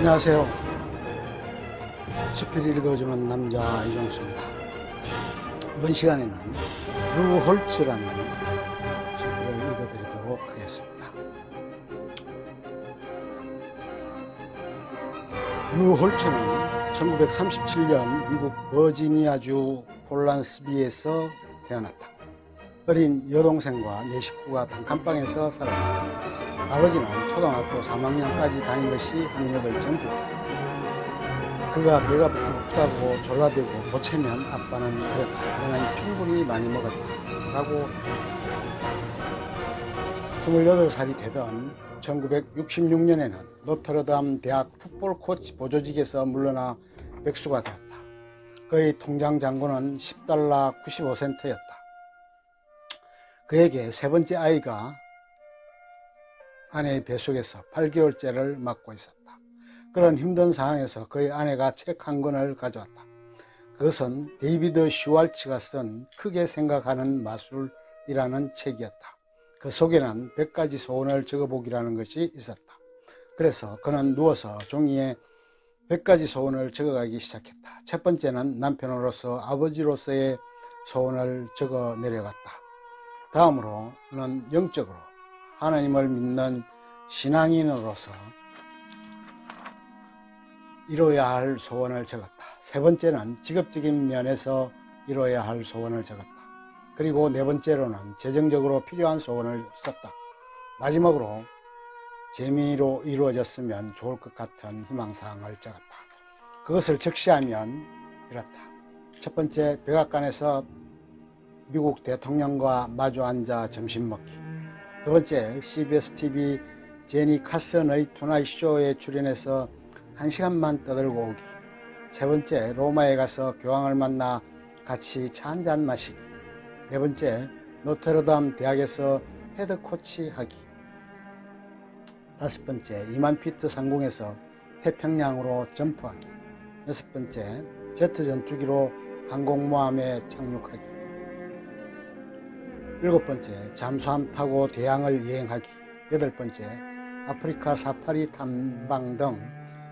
안녕하세요. 수필이 읽어주는 남자 이종수입니다. 이번 시간에는 루 홀츠라는 수필을 읽어드리도록 하겠습니다. 루 홀츠는 1937년 미국 버지니아주 폴란스비에서 태어났다. 어린 여동생과 네 식구가 단칸방에서 살았다. 아버지는 초등학교 3학년까지 다닌 것이 학력을 전부했다. 그가 배가 부르다고 졸라대고 보채면 아빠는 그랬다. 너는 충분히 많이 먹었다. 라고 28살이 되던 1966년에는 노트르담 대학 풋볼 코치 보조직에서 물러나 백수가 되었다. 그의 통장 잔고는 $10 95센트였다. 그에게 세 번째 아이가 아내의 뱃속에서 8개월째를 맞고 있었다. 그런 힘든 상황에서 그의 아내가 책 한 권을 가져왔다. 그것은 데이비드 슈왈츠가 쓴 크게 생각하는 마술이라는 책이었다. 그 속에는 100가지 소원을 적어보기라는 것이 있었다. 그래서 그는 누워서 종이에 100가지 소원을 적어가기 시작했다. 첫 번째는 남편으로서 아버지로서의 소원을 적어 내려갔다. 다음으로는 영적으로 하나님을 믿는 신앙인으로서 이뤄야 할 소원을 적었다. 세 번째는 직업적인 면에서 이뤄야 할 소원을 적었다. 그리고 네 번째로는 재정적으로 필요한 소원을 썼다. 마지막으로 재미로 이루어졌으면 좋을 것 같은 희망사항을 적었다. 그것을 적시하면 이렇다. 첫 번째, 백악관에서 미국 대통령과 마주 앉아 점심 먹기. 두 번째, CBS TV 제니 카슨의 투나잇 쇼에 출연해서 1시간만 떠들고 오기. 세 번째, 로마에 가서 교황을 만나 같이 차 한잔 마시기. 네 번째, 노트르담 대학에서 헤드 코치 하기. 다섯 번째, 2만 피트 상공에서 태평양으로 점프하기. 여섯 번째, 제트 전투기로 항공모함에 착륙하기. 일곱 번째, 잠수함 타고 대양을 여행하기. 여덟 번째, 아프리카 사파리 탐방 등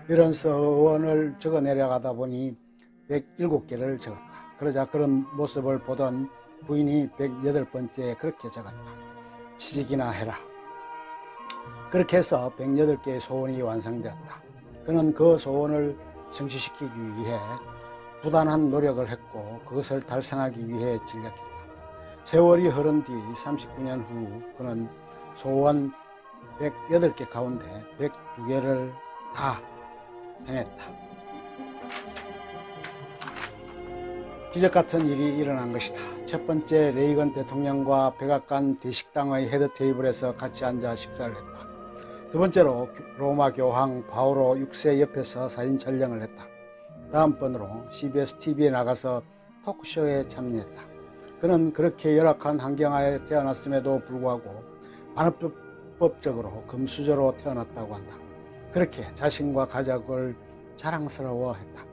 이런 소원을 적어 내려가다 보니 107개를 적었다. 그러자 그런 모습을 보던 부인이 108번째에 그렇게 적었다. 취직이나 해라. 그렇게 해서 108개의 소원이 완성되었다. 그는 그 소원을 성취시키기 위해 부단한 노력을 했고 그것을 달성하기 위해 진력했다. 세월이 흐른 뒤 39년 후 그는 소원 108개 가운데 102개를 다 해냈다. 기적같은 일이 일어난 것이다. 첫 번째, 레이건 대통령과 백악관 대식당의 헤드 테이블에서 같이 앉아 식사를 했다. 두 번째로 로마 교황 바오로 6세 옆에서 사진 촬영을 했다. 다음번으로 CBS TV에 나가서 토크쇼에 참여했다. 그는 그렇게 열악한 환경하에 태어났음에도 불구하고 반어법적으로 금수저로 태어났다고 한다. 그렇게 자신과 가족을 자랑스러워했다.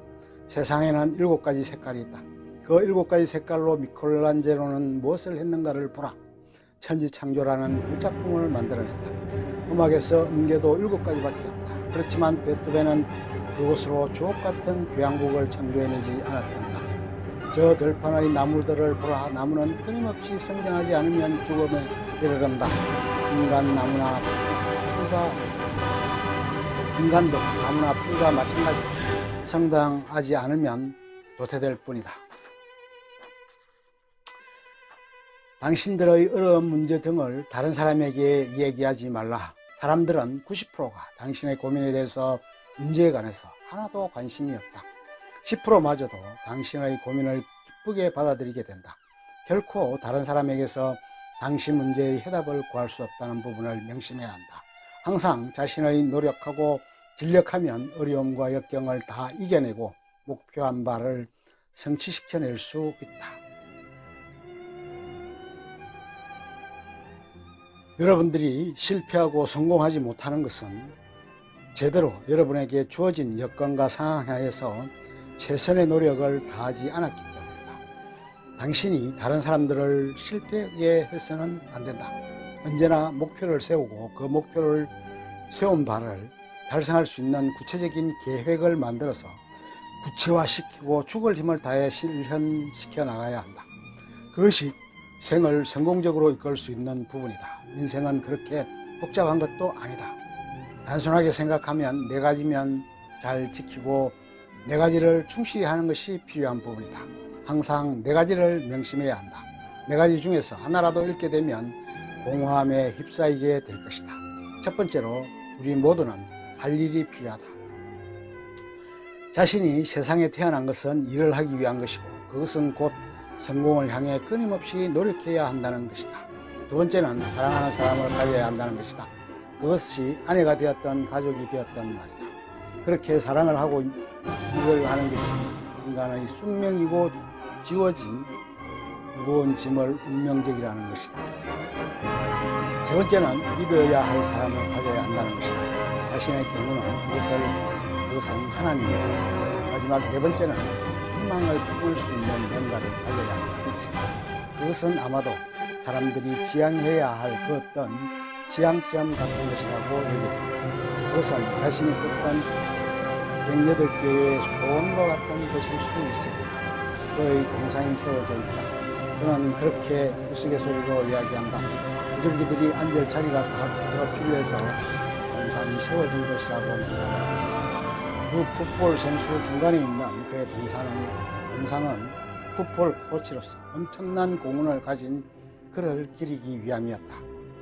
세상에는 7가지 색깔이 있다. 그 7가지 색깔로 미켈란젤로는 무엇을 했는가를 보라. 천지창조라는 글작품을 만들어냈다. 음악에서 음계도 7가지밖에 없다. 그렇지만 베토벤은 그곳으로 주옥같은 교향곡을 창조해내지 않았던가. 저 들판의 나무들을 보라. 나무는 끊임없이 성장하지 않으면 죽음에 이르른다. 인간도 나무나 풀과 마찬가지로 성장하지 않으면 도태될 뿐이다. 당신들의 어려운 문제 등을 다른 사람에게 얘기하지 말라. 사람들은 90%가 당신의 고민에 대해서 문제에 관해서 하나도 관심이 없다. 10%마저도 당신의 고민을 기쁘게 받아들이게 된다. 결코 다른 사람에게서 당신 문제의 해답을 구할 수 없다는 부분을 명심해야 한다. 항상 자신의 노력하고 진력하면 어려움과 역경을 다 이겨내고 목표한 바를 성취시켜낼 수 있다. 여러분들이 실패하고 성공하지 못하는 것은 제대로 여러분에게 주어진 여건과 상황 하에서 최선의 노력을 다하지 않았기 때문이다. 당신이 다른 사람들을 실패하게 해서는 안 된다. 언제나 목표를 세우고 그 목표를 세운 바를 달성할 수 있는 구체적인 계획을 만들어서 구체화시키고 죽을 힘을 다해 실현시켜 나가야 한다. 그것이 생을 성공적으로 이끌 수 있는 부분이다. 인생은 그렇게 복잡한 것도 아니다. 단순하게 생각하면 네 가지면 잘 지키고 네 가지를 충실히 하는 것이 필요한 부분이다. 항상 네 가지를 명심해야 한다. 네 가지 중에서 하나라도 잃게 되면 공허함에 휩싸이게 될 것이다. 첫 번째로 우리 모두는 할 일이 필요하다. 자신이 세상에 태어난 것은 일을 하기 위한 것이고 그것은 곧 성공을 향해 끊임없이 노력해야 한다는 것이다. 두 번째는 사랑하는 사람을 가져야 한다는 것이다. 그것이 아내가 되었던 가족이 되었던 말이다. 그렇게 사랑을 하고 일을 하는 것이 인간의 숙명이고 지워진 무거운 짐을 운명적이라는 것이다. 세 번째는 믿어야 할 사람을 가져야 한다는 것이다. 자신의 경우는 그것은 하나님이고 마지막 네 번째는 희망을 품을 수 있는 뭔가를 가져야 한다는 것이다. 그것은 아마도 사람들이 지향해야 할 그 어떤 지향점 같은 것이라고 여겨집니다. 그것은 자신이 썼던 108개의 소원과 같은 것일 수 있습니다. 그의 동상이 세워져 있다. 그는 그렇게 우스갯소리로 이야기한다. 부들기들이 앉을 자리가 더 필요해서 동상이 세워진 것이라고 말합니다. 그 풋볼 선수 중간에 있는 그의 동상은 풋볼 코치로서 엄청난 공헌을 가진 그를 기리기 위함이었다.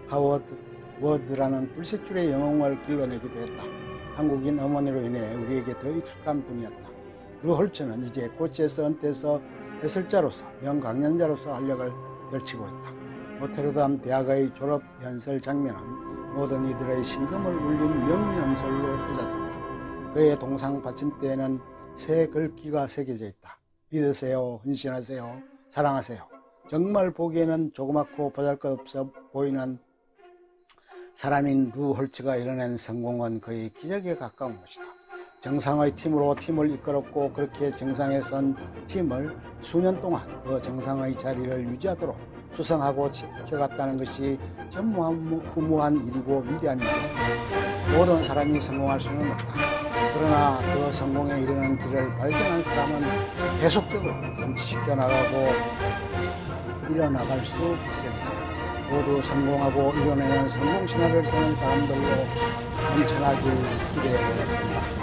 하워드 워드라는 불세출의 영웅을 길러내기도 했다. 한국인 어머니로 인해 우리에게 더 익숙한 분이었다. 그 홀츠는 이제 코치에서 은퇴해서 해설자로서 명강연자로서 활약을 펼치고 있다. 노트르담 대학의 졸업 연설 장면은 모든 이들의 심금을 울린 명연설로 회자된다. 그의 동상 받침대에는 새 글귀가 새겨져 있다. 믿으세요, 헌신하세요, 사랑하세요. 정말 보기에는 조그맣고 보잘것없어 보이는 사람인 루 홀츠가 이뤄낸 성공은 거의 기적에 가까운 것이다. 정상의 팀으로 팀을 이끌었고 그렇게 정상에 선 팀을 수년 동안 그 정상의 자리를 유지하도록 수성하고 지켜갔다는 것이 전무후무한 일이고 위대한 일이다. 모든 사람이 성공할 수는 없다. 그러나 그 성공에 이르는 길을 발견한 사람은 계속적으로 성취시켜 나가고 이뤄나갈 수 있습니다. 모두 성공하고 이뤄내는 성공 신화를 쓰는 사람들로 넘쳐나길 기대해 봅니다.